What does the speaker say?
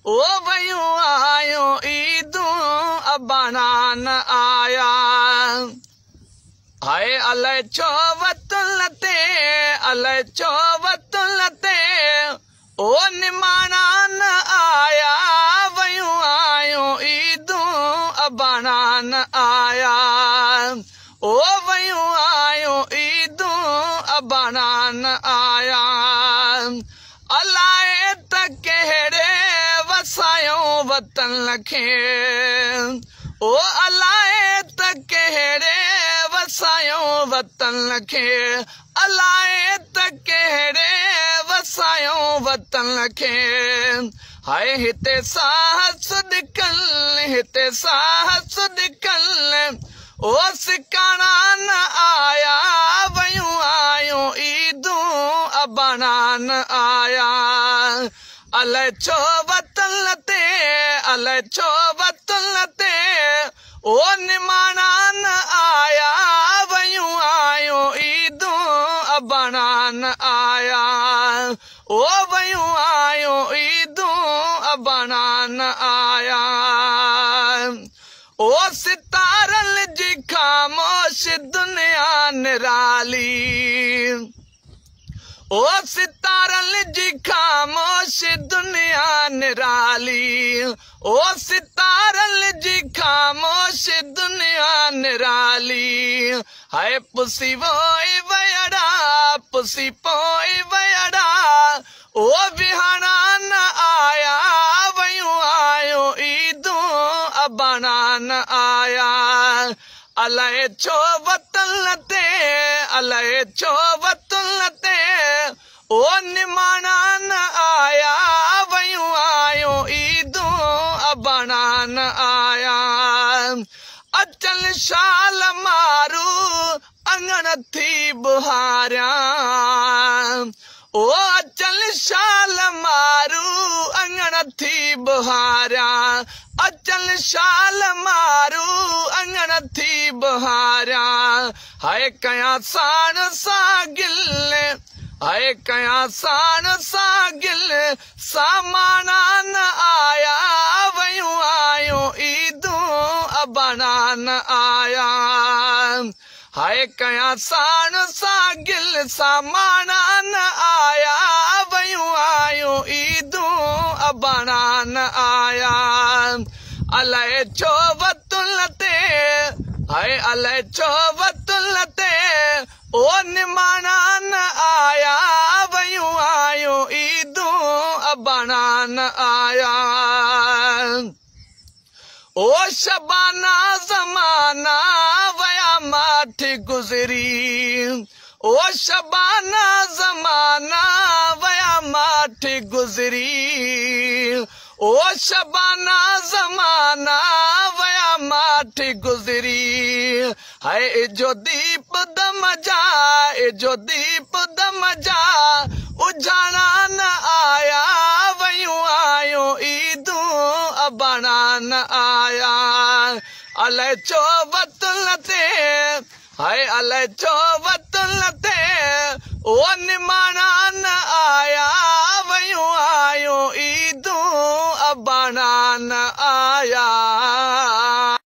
ओ वयूं आयो ईदूं अबाना न आया हाय अलाए छो वतुल ते अलाए छो वतुल ते ओ निमाणा न आया वयूं आयो ईदूं अबाना न आया ओ वयूं आयो ईदूं अबाना न आया अलाए त कहिड़े वसायो वतन खे ओ अलाए त कहिड़े वसायो वतन खे अलाए त कहिड़े वसायो वतन खे हाय हिते साहस निकल हिते साहस निकल ओ सिकाना न आया वयूं आयो ईदूं अबाना न आया अलाए छो वतन ते अलाए छो वतन ते ओ निमाणा न आया वयूं आयो ईदूं अबाना न आया ओ वयूं आयो ईदूं अबाना न आया ओ सितारल जी खामोश दुनिया निराली ओ सितारल जी खामोश दुनिया निराली ओ सितारल जी खामोश दुनिया निराली हाय पुसी वोई वयड़ा पुसी पोई वयड़ा ओ बिहाना न आया वयूं आयो ईदूं अबाना न आया अलाए छो वतन ते अलाए छो वतन ते ओ निमाणा न आया वयूं आयो ईदूं अबाना न आया अचल शाल मारू अंगण थी बुहारिया ओ अचल शाल मारू अंगण थी बुहारिया अचल शाल मारू अंगण थी बुहारिया हाय कया साण सागिल हाय कया साण सागिल सामाना न आया वयूं आयो ईदूं अबाना न आया हाय कया साण सागिल सामाना न आया वयूं आयो ईदूं अबाना न आया अलाए छो वतुल ते हाय अलाए छो वतुल ते ओ निमाणा न आया वयूं आयो ईदूं अबाना न आया ओ शबाना ज़माना वया माठी गुज़री ओ शबाना ज़माना वया माठी गुज़री ओ शबाना ज़माना वया माठी गुज़री हाय जो दीप दम जा जो दीप दम जा उजाणा न आया वयूं आयो ईदूं अबाना न आया अलाए छो वतुल ते हाय अलाए छो वतुल ते ओ निमाणा न आया